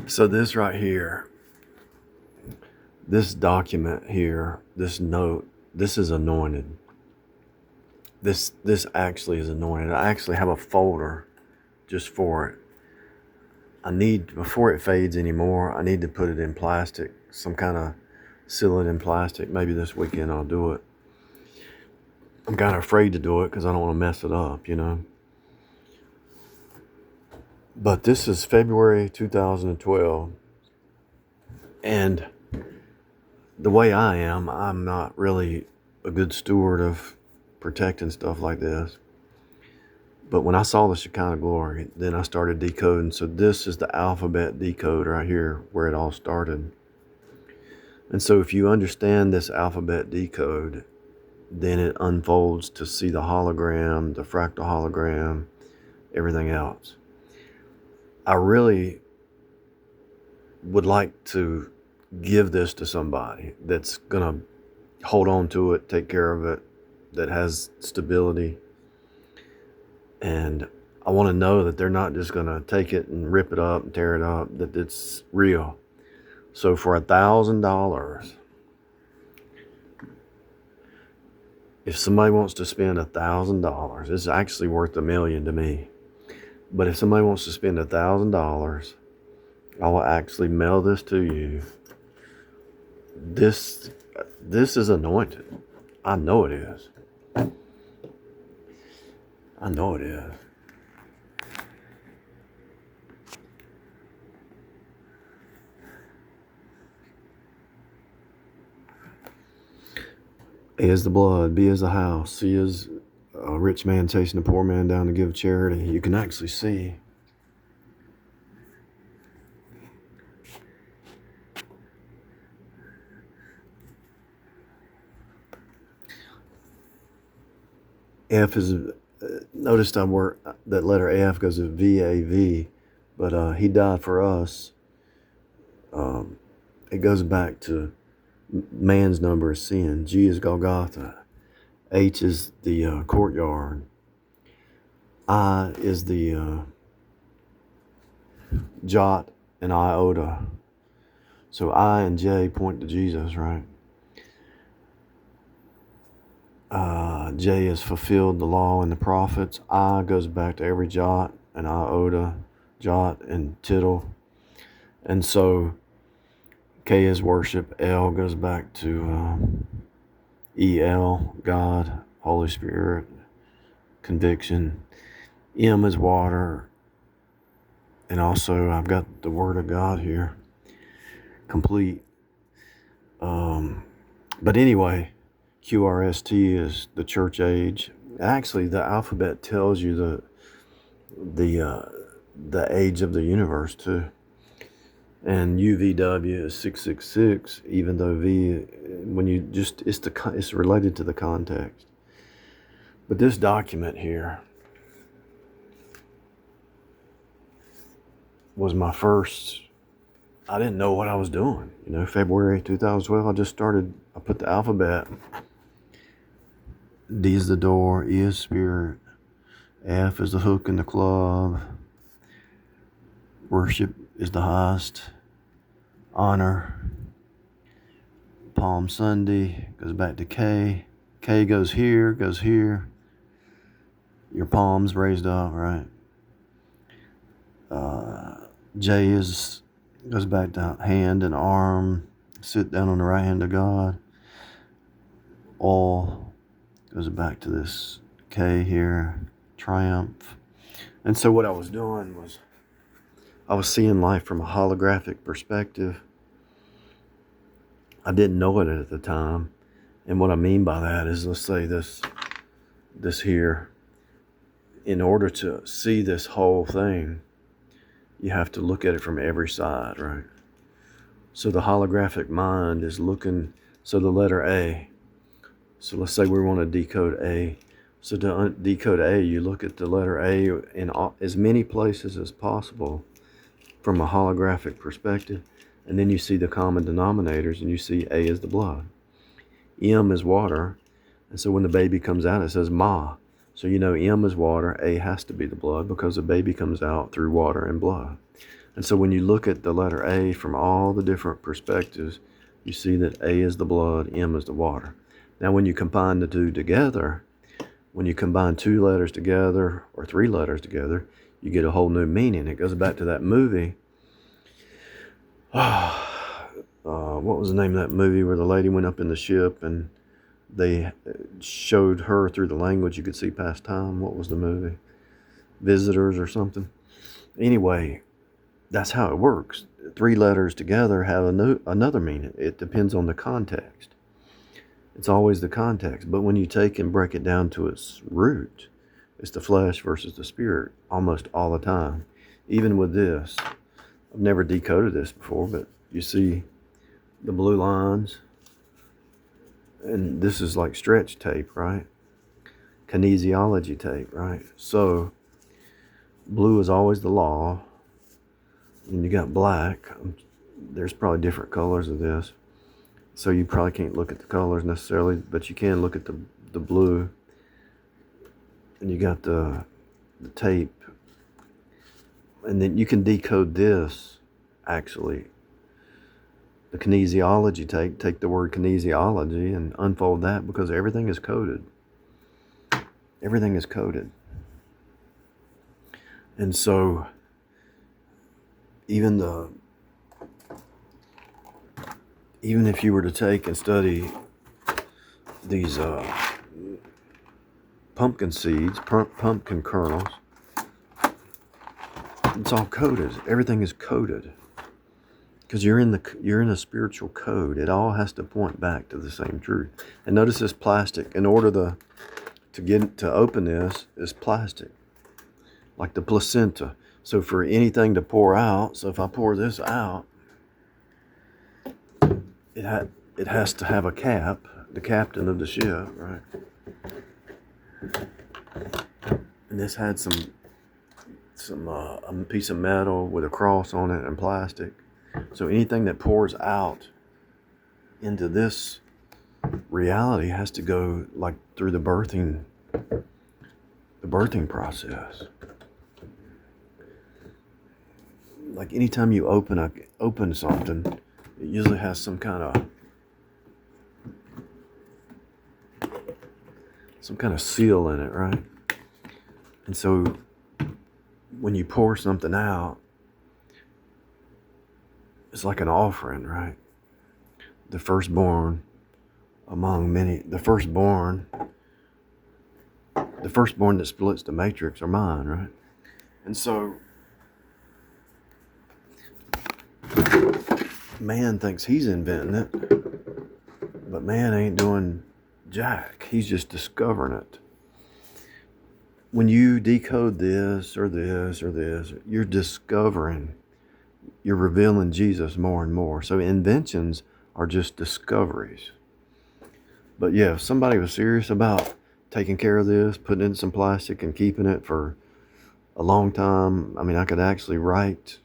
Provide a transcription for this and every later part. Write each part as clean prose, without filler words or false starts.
So this right here, this document here, this note, this is anointed. This actually is anointed. I actually have a folder just for it. I need, before it fades anymore, I need to put it in plastic, some kind of seal it in plastic. Maybe this weekend I'll do it. I'm kind of afraid to do it because I don't want to mess it up, But this is February 2012, and the way I am, I'm not really a good steward of protecting stuff like this. But when I saw the Shekinah glory, then I started decoding. So this is the alphabet decode right here where it all started. And so if you understand this alphabet decode, then it unfolds to see the hologram, the fractal hologram, everything else. I really would like to give this to somebody that's going to hold on to it, take care of it, that has stability. And I want to know that they're not just going to take it and rip it up and tear it up, that it's real. So for $1,000, if somebody wants to spend $1,000, it's actually worth $1 million to me. But if somebody wants to spend $1,000, I will actually mail this to you. This is anointed. I know it is. I know it is. A is the blood, B is the house, C is a rich man chasing a poor man down to give charity. You can actually see. F is, notice that letter F goes to VAV, but he died for us. It goes back to man's number of sin. G is Golgotha. H is the courtyard. I is the jot and iota. So I and J point to Jesus, right? J is fulfilled the law and the prophets. I goes back to every jot and iota, jot and tittle. And so K is worship. L goes back to EL, God, Holy Spirit, conviction. M is water. And also I've got the Word of God here, complete. But anyway, QRST is the church age. Actually, the alphabet tells you the age of the universe too. And UVW is 666, even though V, when you just, it's related to the context. But this document here was my first, I didn't know what I was doing. February 2012, I put the alphabet. D is the door, E is spirit, F is the hook and the club, worship is the highest, honor, Palm Sunday, goes back to K, K goes here, your palms raised up, right? J goes back to hand and arm, sit down on the right hand of God. All goes back to this K here, triumph. And so what I was doing was I was seeing life from a holographic perspective. I didn't know it at the time. And what I mean by that is, let's say this here, in order to see this whole thing, you have to look at it from every side, right? So the holographic mind is looking, so the letter A. So let's say we want to decode A. So to decode A, you look at the letter A in as many places as possible from a holographic perspective, and then you see the common denominators, and you see A is the blood. M is water, and so when the baby comes out, it says Ma. So M is water, A has to be the blood, because the baby comes out through water and blood. And so when you look at the letter A from all the different perspectives, you see that A is the blood, M is the water. Now when you combine the two together, when you combine two letters together or three letters together, you get a whole new meaning. It goes back to that movie. What was the name of that movie where the lady went up in the ship and they showed her through the language you could see past time? What was the movie? Visitors or something? Anyway, that's how it works. Three letters together have another meaning. It depends on the context. It's always the context. But when you take and break it down to its root, it's the flesh versus the spirit almost all the time. Even with this, I've never decoded this before, but you see the blue lines, and this is like stretch tape, right? Kinesiology tape, right? So blue is always the law, and you got black. There's probably different colors of this, so you probably can't look at the colors necessarily, but you can look at the blue, and you got the tape, and then you can decode this actually. The kinesiology take the word kinesiology and unfold that, because everything is coded. Everything is coded. And so even if you were to take and study these pumpkin seeds, pumpkin kernels, it's all coded. Everything is coded. Because you're in a spiritual code. It all has to point back to the same truth. And notice this plastic. In order to open this is plastic, like the placenta. So for anything to pour out, so if I pour this out, it has to have a cap, the captain of the ship, right? And this had a piece of metal with a cross on it and plastic. So anything that pours out into this reality has to go like through the birthing process. Like anytime you open something, it usually has some kind of seal in it, right? And so when you pour something out, it's like an offering, right? The firstborn among many, the firstborn that splits the matrix are mine, right? And so man thinks he's inventing it, but man ain't doing jack. He's just discovering it. When you decode this or this or this, you're discovering, you're revealing Jesus more and more. So inventions are just discoveries. But yeah, if somebody was serious about taking care of this, putting it in some plastic and keeping it for a long time, I mean, I could actually write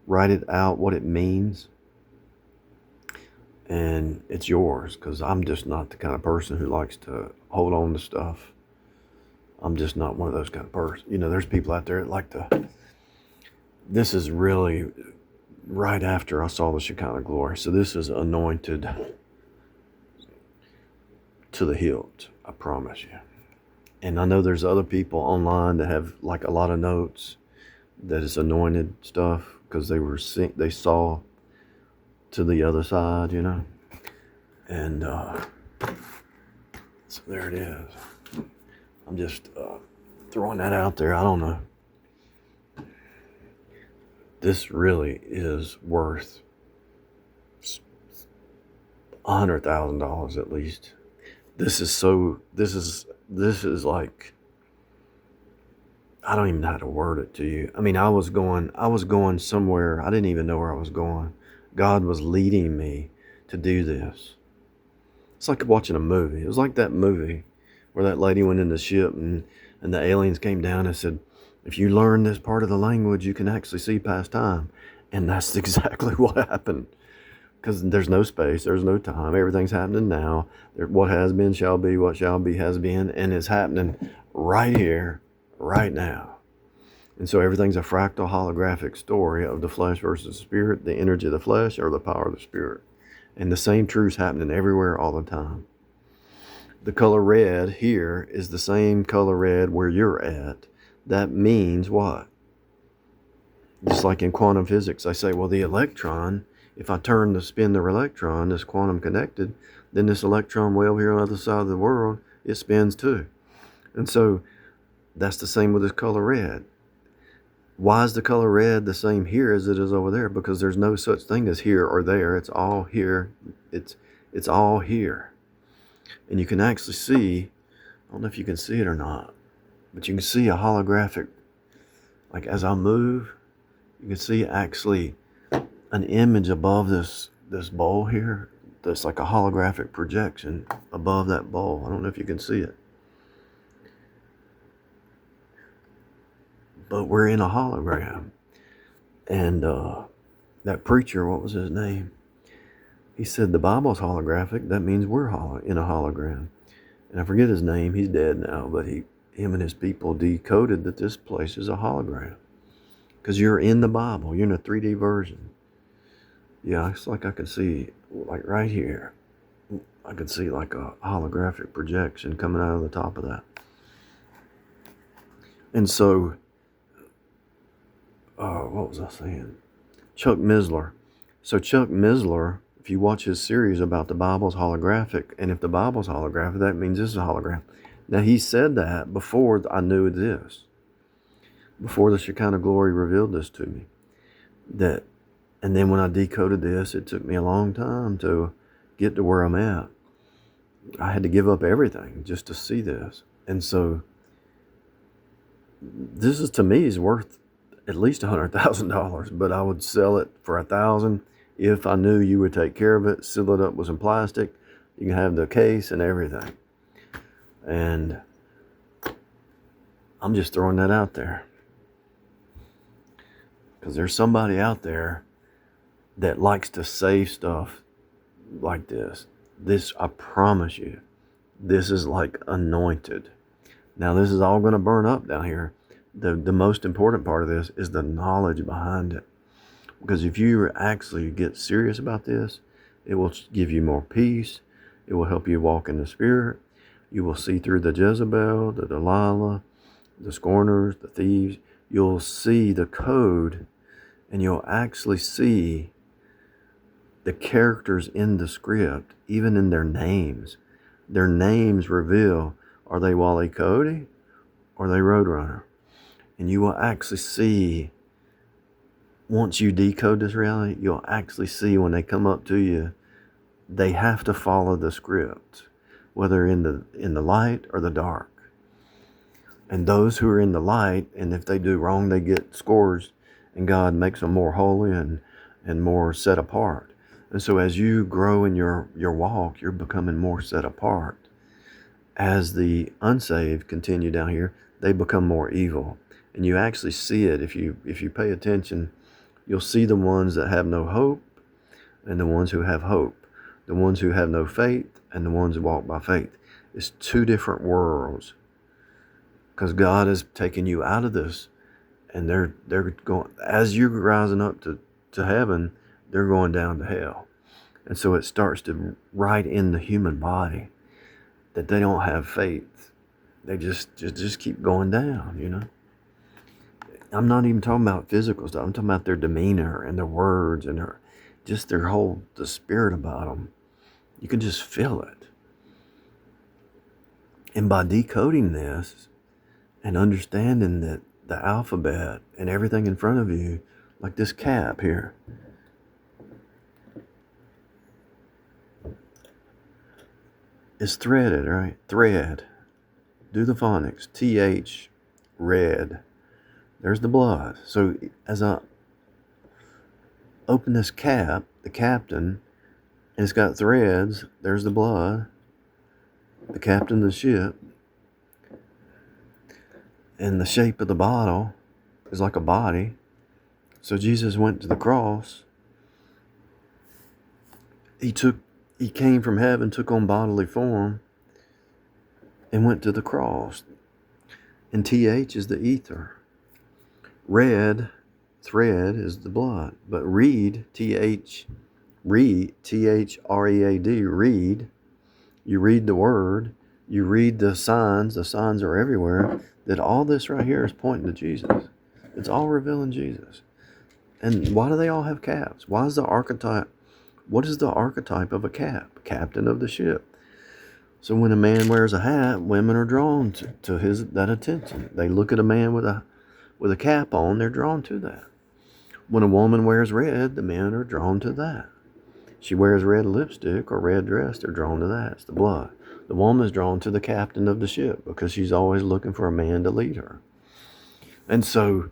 it out what it means, and it's yours, because I'm just not the kind of person who likes to hold on to stuff. I'm just not one of those kind of person. You know, there's people out there that like to. This is really right after I saw the Shekinah glory. So this is anointed to the hilt, I promise you. And I know there's other people online that have like a lot of notes that is anointed stuff, because they saw to the other side, you know. And so there it is. I'm just throwing that out there. I don't know. This really is worth $100,000 at least. This is like, I don't even know how to word it to you. I mean, I was going somewhere. I didn't even know where I was going. God was leading me to do this. It's like watching a movie. It was like that movie where that lady went in the ship and the aliens came down and said, if you learn this part of the language, you can actually see past time. And that's exactly what happened. Because there's no space, there's no time. Everything's happening now. What has been shall be, what shall be has been, and it's happening right here, right now. And so everything's a fractal holographic story of the flesh versus the spirit, the energy of the flesh or the power of the spirit. And the same truth's happening everywhere all the time. The color red here is the same color red where you're at. That means what? Just like in quantum physics, I say, well, the electron, if I turn the spin the electron, this quantum connected, then this electron way over here on the other side of the world, it spins too. And so that's the same with this color red. Why is the color red the same here as it is over there? Because there's no such thing as here or there. It's all here. It's all here. And you can actually see, I don't know if you can see it or not, but you can see a holographic, like as I move, you can see actually an image above this bowl here. That's like a holographic projection above that bowl. I don't know if you can see it. But we're in a hologram. And that preacher, what was his name? He said the Bible's holographic. That means we're in a hologram. And I forget his name. He's dead now. But him and his people decoded that this place is a hologram. Because you're in the Bible. You're in a 3D version. Yeah, it's like I can see, like right here, I can see like a holographic projection coming out of the top of that. And so, what was I saying? Chuck Missler. So Chuck Missler, if you watch his series about the Bible's holographic, and if the Bible's holographic, that means this is a hologram. Now he said that before I knew this. Before the Shekinah glory revealed this to me. And then when I decoded this, it took me a long time to get to where I'm at. I had to give up everything just to see this. And so this is, to me, is worth at least $100,000, but I would sell it for $1,000 if I knew you would take care of it, seal it up with some plastic. You can have the case and everything. And I'm just throwing that out there. Because there's somebody out there that likes to save stuff like this. This, I promise you, this is like anointed. Now, this is all going to burn up down here. The most important part of this is the knowledge behind it. Because if you actually get serious about this, it will give you more peace. It will help you walk in the Spirit. You will see through the Jezebel, the Delilah, the scorners, the thieves. You'll see the code, and you'll actually see the characters in the script, even in their names. Their names reveal, are they Wally Cody or are they Roadrunner? And you will actually see, once you decode this reality, you'll actually see when they come up to you, they have to follow the script, whether in the light or the dark. And those who are in the light, and if they do wrong, they get scourged, and God makes them more holy and more set apart. And so as you grow in your walk, you're becoming more set apart. As the unsaved continue down here, they become more evil. And you actually see it. If you pay attention, you'll see the ones that have no hope and the ones who have hope. The ones who have no faith and the ones who walk by faith. It's two different worlds. Because God is taking you out of this, and they're going, as you're rising up to heaven, they're going down to hell. And so it starts to write in the human body that they don't have faith. They just keep going down, you know. I'm not even talking about physical stuff. I'm talking about their demeanor and their words and their whole, the spirit about them. You can just feel it. And by decoding this and understanding that the alphabet and everything in front of you, like this cap here, is threaded, right? Thread. Do the phonics. TH, red. There's the blood. So as I open this cap, the captain, and it's got threads, there's the blood, the captain of the ship, and the shape of the bottle is like a body. So Jesus went to the cross. He came from heaven, took on bodily form, and went to the cross. And TH is the ether. Red thread is the blood. But read, T-H-R-E-A-D, read. You read the word. You read the signs. The signs are everywhere. That all this right here is pointing to Jesus. It's all revealing Jesus. And why do they all have caps? Why is the archetype? What is the archetype of a cap? Captain of the ship. So when a man wears a hat, women are drawn to that attention. They look at a man with a cap on, they're drawn to that. When a woman wears red, the men are drawn to that. She wears red lipstick or red dress, they're drawn to that. It's the blood. The woman's drawn to the captain of the ship because she's always looking for a man to lead her. And so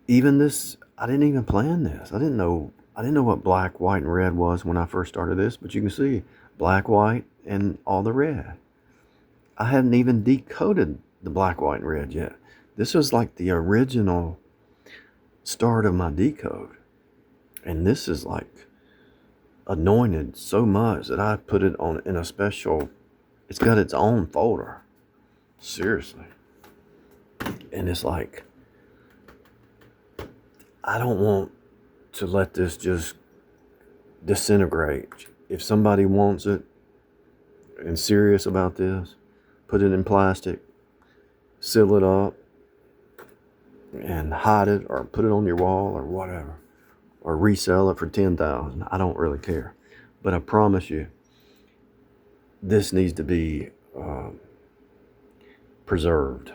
even this, I didn't even plan this. I didn't know what black, white, and red was when I first started this, but you can see black, white, and all the red. I hadn't even decoded the black, white, and red yet. This was like the original start of my decode. And this is like anointed so much that I put it on in a special, it's got its own folder. Seriously. And it's like, I don't want to let this just disintegrate. If somebody wants it and serious about this, put it in plastic, seal it up, and hide it, or put it on your wall, or whatever, or resell it for $10,000. I don't really care, but I promise you, this needs to be preserved.